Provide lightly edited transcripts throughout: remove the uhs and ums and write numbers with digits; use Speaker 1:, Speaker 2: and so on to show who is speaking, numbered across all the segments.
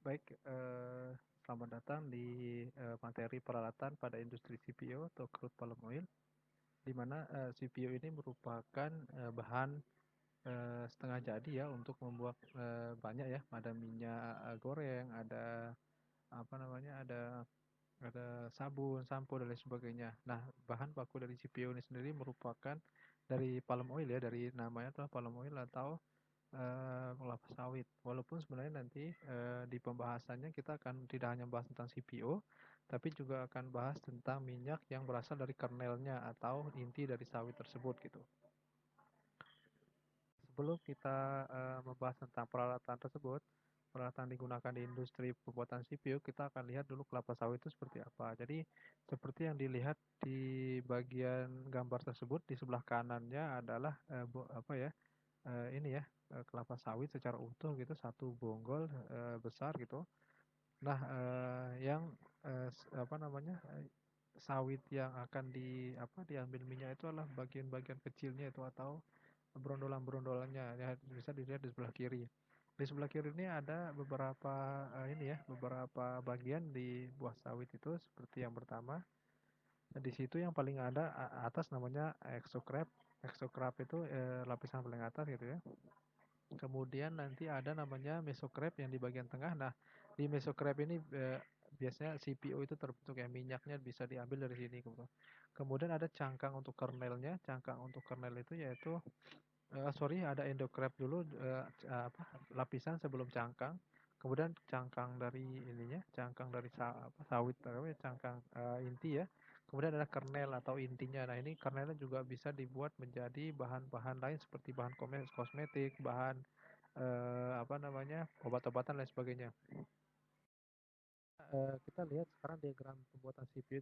Speaker 1: Baik, selamat datang di materi peralatan pada industri CPO atau crude palm oil, di mana CPO ini merupakan bahan setengah jadi ya untuk membuat banyak ya, ada minyak goreng, ada apa namanya, ada sabun, sampo dan lain sebagainya. Nah, bahan baku dari CPO ini sendiri merupakan dari palm oil ya, dari namanya adalah palm oil atau kelapa sawit. Walaupun sebenarnya nanti di pembahasannya kita akan tidak hanya bahas tentang CPO, tapi juga akan bahas tentang minyak yang berasal dari kernelnya atau inti dari sawit tersebut gitu. Sebelum kita membahas tentang peralatan tersebut, peralatan digunakan di industri pembuatan CPU, kita akan lihat dulu kelapa sawit itu seperti apa. Jadi seperti yang dilihat di bagian gambar tersebut, di sebelah kanannya adalah apa ya, ini ya, kelapa sawit secara utuh gitu, satu bonggol besar gitu. Nah, yang apa namanya, sawit yang akan diambil minyak itu adalah bagian-bagian kecilnya itu atau berondolan-berondolannya ya, bisa dilihat di sebelah kiri. Di sebelah kiri ini ada beberapa ini ya, beberapa bagian di buah sawit itu seperti yang pertama. Nah, di situ yang paling ada atas namanya exocrab. Exocrab itu lapisan paling atas gitu ya. Kemudian nanti ada namanya mesocrab yang di bagian tengah. Nah, di mesocrab ini biasanya CPO itu terbentuk ya, minyaknya bisa diambil dari sini. Kemudian ada cangkang untuk kernelnya. Cangkang untuk kernel itu yaitu sorry, ada endocrab dulu, lapisan sebelum cangkang. Kemudian cangkang dari ininya, cangkang dari sawit, cangkang inti ya. Kemudian ada kernel atau intinya. Nah, ini kernelnya juga bisa dibuat menjadi bahan-bahan lain seperti bahan kosmetik, bahan apa namanya, obat-obatan dan sebagainya. Kita lihat sekarang diagram pembuatan CPU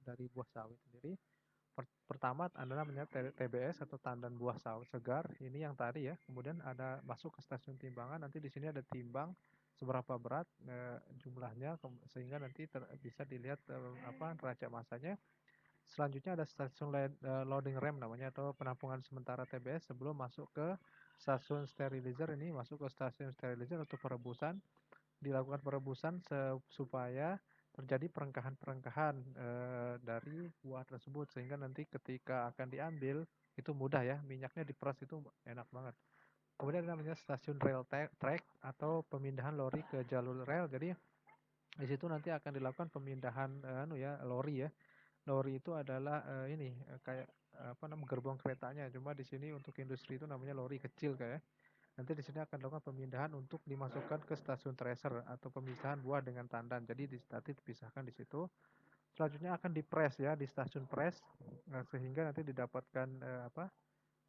Speaker 1: dari buah sawit sendiri. Pertama adalah namanya TBS atau tandan buah sawit segar. Ini yang tadi ya. Kemudian ada masuk ke stasiun timbangan. Nanti di sini ada timbang seberapa berat jumlahnya sehingga nanti bisa dilihat apa neraca masanya. Selanjutnya ada stasiun loading RAM namanya atau penampungan sementara TBS sebelum masuk ke stasiun sterilizer. Ini masuk ke stasiun sterilizer atau perebusan, dilakukan perebusan supaya terjadi perengkahan-perengkahan dari buah tersebut sehingga nanti ketika akan diambil itu mudah ya, minyaknya diperas itu enak banget. Kemudian ada namanya stasiun rail track atau pemindahan lori ke jalur rel. Jadi di situ nanti akan dilakukan pemindahan anu ya, lori ya. Lori itu adalah ini kayak apa namanya gerbong keretanya. Cuma di sini untuk industri itu namanya lori kecil kayak. Nanti di sini akan dilakukan pemindahan untuk dimasukkan ke stasiun tracer atau pemisahan buah dengan tandan. Jadi nanti dipisahkan di situ. Selanjutnya akan dipres ya di stasiun press sehingga nanti didapatkan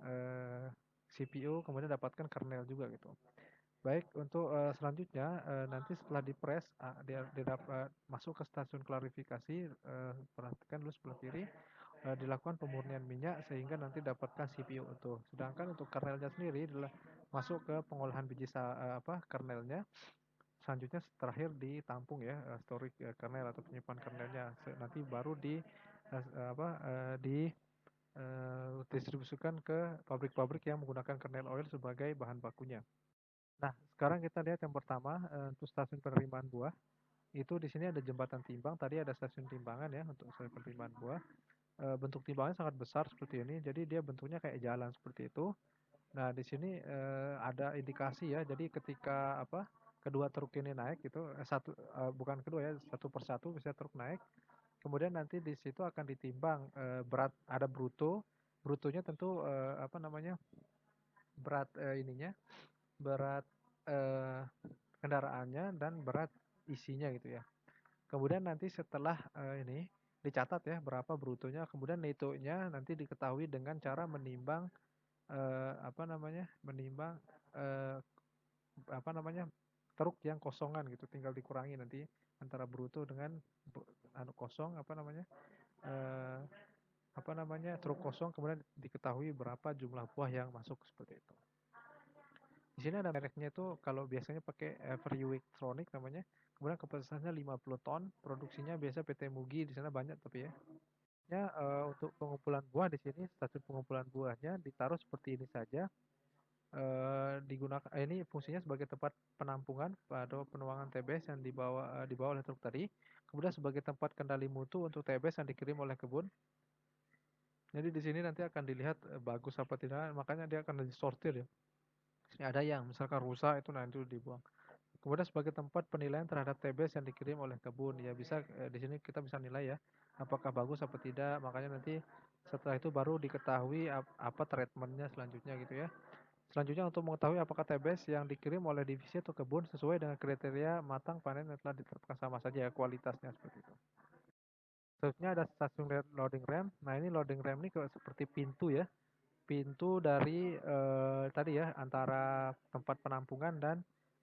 Speaker 1: eh, CPU kemudian dapatkan kernel juga gitu. Baik, untuk selanjutnya nanti setelah dipres dia dapat masuk ke stasiun klarifikasi, perhatikan dulu sebelah kiri, dilakukan pemurnian minyak sehingga nanti dapatkan CPU utuh. Sedangkan untuk kernelnya sendiri adalah masuk ke pengolahan biji kernelnya. Selanjutnya terakhir ditampung ya, storage kernel atau penyimpan kernelnya. Nanti baru didistribusikan ke pabrik-pabrik yang menggunakan kernel oil sebagai bahan bakunya. Nah, sekarang kita lihat yang pertama untuk stasiun penerimaan buah. Itu di sini ada jembatan timbang, tadi ada stasiun timbangan ya untuk stasiun penerimaan buah. Bentuk timbangnya sangat besar seperti ini, jadi dia bentuknya kayak jalan seperti itu. Nah, di sini ada indikasi ya, jadi ketika kedua truk ini naik itu bukan kedua ya, satu persatu bisa truk naik. Kemudian nanti di situ akan ditimbang berat, ada brutonya tentu berat ininya, berat eh, kendaraannya dan berat isinya gitu ya. Kemudian nanti setelah ini dicatat ya berapa brutonya, kemudian netonya nanti diketahui dengan cara menimbang menimbang eh, truk yang kosongan gitu, tinggal dikurangi nanti antara bruto dengan kosong eh, truk kosong, kemudian diketahui berapa jumlah buah yang masuk seperti itu. Di sini ada mereknya itu kalau biasanya pakai Every namanya. Kemudian kapasitasnya 50 ton, produksinya biasa PT Mugi di sana banyak tapi ya. Ya, untuk pengumpulan buah di sini stasiun pengumpulan buahnya ditaruh seperti ini saja. digunakan ini fungsinya sebagai tempat penampungan atau penuangan TBS yang dibawa oleh truk tadi. Kemudian sebagai tempat kendali mutu untuk TBS yang dikirim oleh kebun. Jadi di sini nanti akan dilihat bagus apa tidak, makanya dia akan disortir ya. Ada yang misalkan rusak itu nanti dibuang. Kemudian sebagai tempat penilaian terhadap TBS yang dikirim oleh kebun, ya bisa di sini kita bisa nilai ya, apakah bagus apa tidak. Makanya nanti setelah itu baru diketahui apa treatmentnya selanjutnya gitu ya. Selanjutnya untuk mengetahui apakah TBS yang dikirim oleh divisi atau kebun sesuai dengan kriteria matang panen yang telah ditetapkan, sama saja ya kualitasnya seperti itu. Selanjutnya ada stasiun loading rem. Nah ini loading rem ini seperti pintu ya, pintu dari tadi ya antara tempat penampungan dan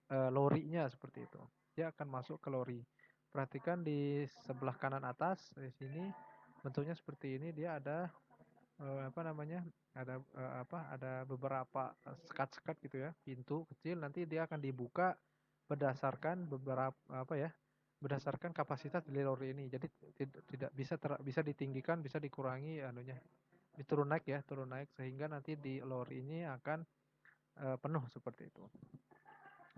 Speaker 1: lorinya seperti itu. Dia akan masuk ke lori. Perhatikan di sebelah kanan atas di sini bentuknya seperti ini. Dia ada apa namanya? Ada beberapa sekat-sekat gitu ya, pintu kecil. Nanti dia akan dibuka berdasarkan beberapa apa ya? Berdasarkan kapasitas dari lori ini. Jadi tidak bisa ditinggikan, bisa dikurangi anunya, turun naik ya, turun naik sehingga nanti di lori ini akan penuh seperti itu.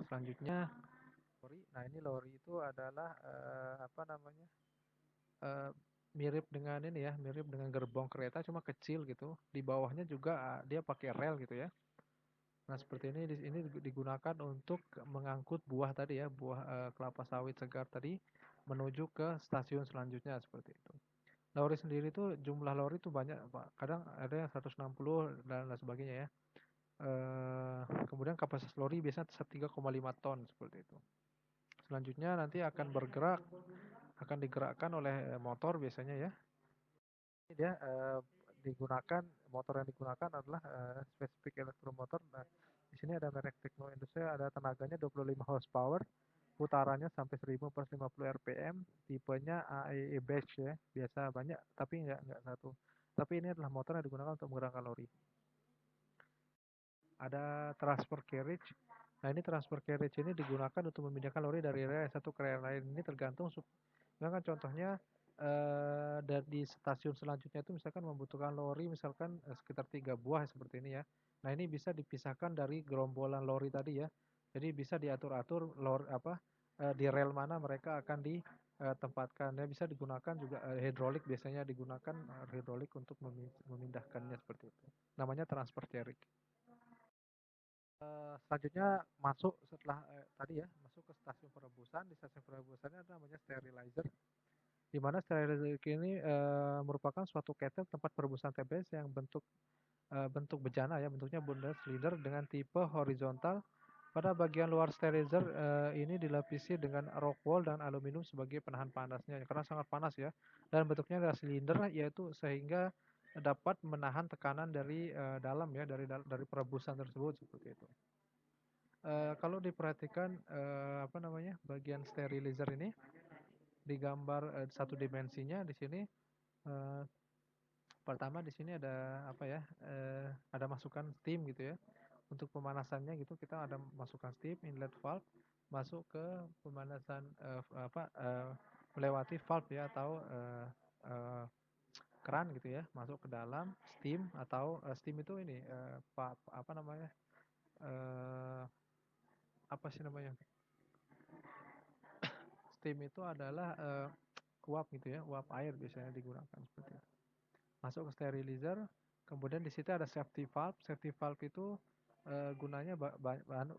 Speaker 1: Selanjutnya lori. Nah, ini lori itu adalah apa namanya? eh, mirip dengan ini ya, mirip dengan gerbong kereta cuma kecil gitu. Di bawahnya juga dia pakai rel gitu ya. Nah, seperti ini digunakan untuk mengangkut buah tadi ya, buah kelapa sawit segar tadi menuju ke stasiun selanjutnya seperti itu. Lori sendiri itu jumlah lori itu banyak, Pak. Kadang ada yang 160 dan lain sebagainya ya. Kemudian kapasitas lori biasanya 3,5 ton seperti itu. Selanjutnya nanti akan digerakkan oleh motor biasanya ya. Ini dia digunakan motor yang digunakan adalah spesifik elektromotor. Nah, di sini ada merek Tekno Industria, ada tenaganya 25 horsepower, putarannya sampai 1050 rpm, tipenya AEE batch ya, biasa banyak tapi nggak satu. Tapi ini adalah motor yang digunakan untuk menggerakkan lori. Ada transfer carriage. Nah, ini transfer carriage ini digunakan untuk memindahkan lori dari rel satu ke rel lain. Ini tergantung, misalkan contohnya dari stasiun selanjutnya itu misalkan membutuhkan lori misalkan sekitar 3 buah seperti ini ya. Nah, ini bisa dipisahkan dari gerombolan lori tadi ya. Jadi bisa diatur-atur di rel mana mereka akan ditempatkan. Ya, bisa digunakan juga hidrolik, biasanya digunakan hidrolik untuk memindahkannya seperti itu. Namanya transfer carriage. Selanjutnya masuk setelah tadi ya, masuk ke stasiun perebusan. Di stasiun perebusannya ada namanya sterilizer, di mana sterilizer ini merupakan suatu ketel tempat perebusan TBS yang bentuk bejana ya, bentuknya bundar silinder dengan tipe horizontal. Pada bagian luar sterilizer ini dilapisi dengan rock wool dan aluminium sebagai penahan panasnya karena sangat panas ya, dan bentuknya adalah silinder, yaitu sehingga dapat menahan tekanan dari dalam ya, dari perebusan tersebut seperti itu. Kalau diperhatikan apa namanya, bagian sterilizer ini digambar satu dimensinya di sini. eh, Pertama di sini ada apa ya? Ada masukan steam gitu ya. Untuk pemanasannya gitu kita ada masukan steam, inlet valve masuk ke pemanasan melewati valve ya, atau eh, keran gitu ya, masuk ke dalam steam, atau steam itu ini apa namanya? eh Apa sih namanya? Steam itu adalah uap gitu ya, uap air biasanya digunakan seperti itu. Masuk ke sterilizer, kemudian di situ ada safety valve. Safety valve itu gunanya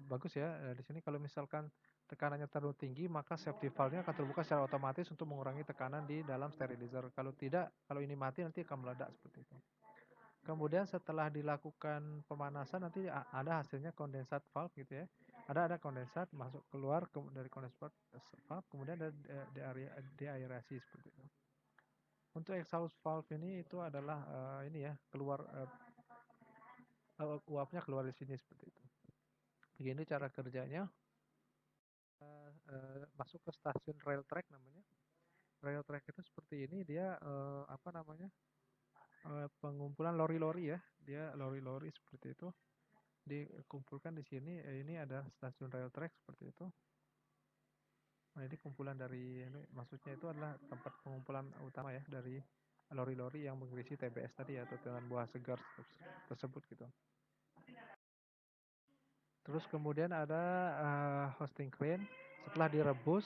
Speaker 1: bagus ya. Di sini kalau misalkan tekanannya terlalu tinggi, maka safety valve-nya akan terbuka secara otomatis untuk mengurangi tekanan di dalam sterilizer. Kalau tidak, kalau ini mati nanti akan meledak seperti itu. Kemudian setelah dilakukan pemanasan nanti ada hasilnya kondensat valve gitu ya. Ada kondensat masuk keluar dari kondensat valve, kemudian ada deaerasi seperti itu. Untuk exhaust valve ini itu adalah ini ya, keluar uapnya keluar di sini seperti itu. Begini cara kerjanya. Masuk ke stasiun rail track namanya. Rail track itu seperti ini, dia apa namanya, pengumpulan lori-lori ya. Dia lori-lori seperti itu dikumpulkan di sini. Ini ada stasiun rail track seperti itu. Nah, ini kumpulan dari ini, maksudnya itu adalah tempat pengumpulan utama ya dari lori-lori yang mengisi TBS tadi atau dengan buah segar tersebut gitu. Terus kemudian ada hosting crane. Setelah direbus,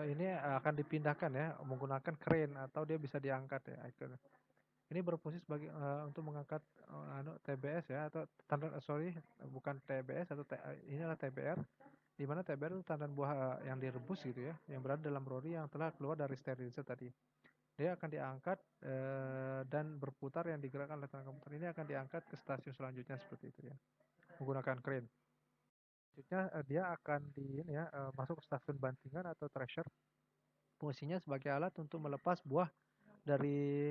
Speaker 1: ini akan dipindahkan ya menggunakan crane atau dia bisa diangkat ya. Ini berfungsi sebagai untuk mengangkat TBS ya atau tandan sorry bukan TBS atau ini adalah TBR, di mana TBR itu tandan buah yang direbus gitu ya, yang berada dalam rori yang telah keluar dari sterilizer tadi. Dia akan diangkat dan berputar yang digerakkan oleh tenaga komputer ini akan diangkat ke stasiun selanjutnya seperti itu ya, menggunakan crane. Selanjutnya dia akan masuk ke stasiun bantingan atau thresher. Fungsinya sebagai alat untuk melepas buah dari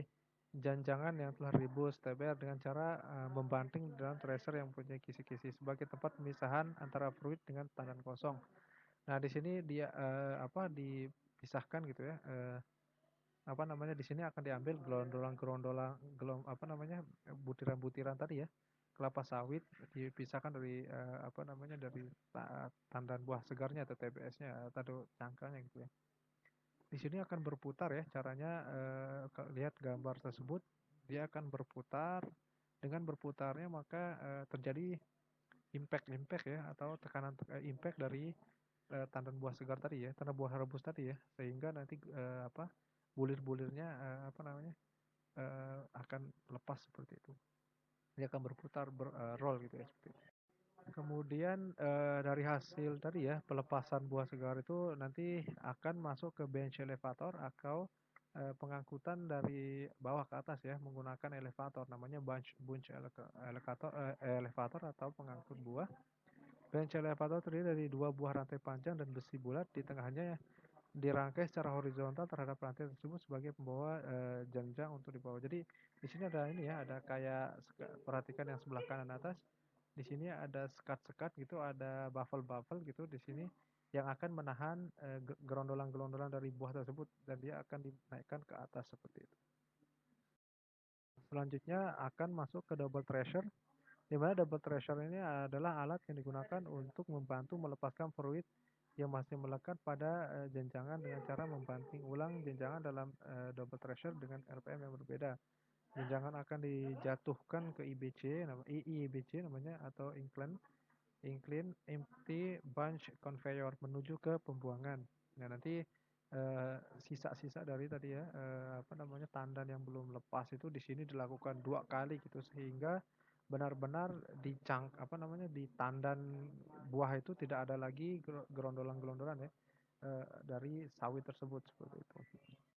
Speaker 1: janjangan yang telah rebus TBR dengan cara membanting dalam thresher yang punya kisi-kisi sebagai tempat pemisahan antara fruit dengan tandan kosong. Nah, di sini dia dipisahkan gitu ya. Di sini akan diambil gerondolan-gerondolan butiran-butiran tadi ya. Kelapa sawit dipisahkan dari dari tandan buah segarnya atau TBS-nya atau cangkangnya gitu ya. Di sini akan berputar ya caranya, lihat gambar tersebut, dia akan berputar, dengan berputarnya maka terjadi impact ya atau tekanan impact dari tandan buah segar tadi ya, tandan buah rebus tadi ya, sehingga nanti bulir-bulirnya akan lepas seperti itu. Dia akan berputar roll gitu ya seperti itu. Kemudian dari hasil tadi ya pelepasan buah segar itu nanti akan masuk ke bench elevator atau pengangkutan dari bawah ke atas ya menggunakan elevator, namanya bunch elevator atau pengangkut buah. Bench elevator terdiri dari dua buah rantai panjang dan besi bulat, di tengahnya dirangkai secara horizontal terhadap rantai tersebut sebagai pembawa janjang untuk dibawa. Jadi di sini ada ini ya, ada kayak perhatikan yang sebelah kanan atas. Di sini ada sekat-sekat gitu, ada baffle-baffle gitu di sini yang akan menahan gerondolan-gerondolan dari buah tersebut dan dia akan dinaikkan ke atas seperti itu. Selanjutnya akan masuk ke double thresher, di mana double thresher ini adalah alat yang digunakan untuk membantu melepaskan fruit yang masih melekat pada jenjangan dengan cara membanting ulang jenjangan dalam double thresher dengan RPM yang berbeda. Jenjangan akan dijatuhkan ke IBC namanya atau incline empty bunch conveyor menuju ke pembuangan. Nah, nanti sisa-sisa dari tadi ya tandan yang belum lepas itu di sini dilakukan 2 kali gitu sehingga benar-benar di tandan buah itu tidak ada lagi gerondolan-gerondolan ya dari sawit tersebut seperti itu.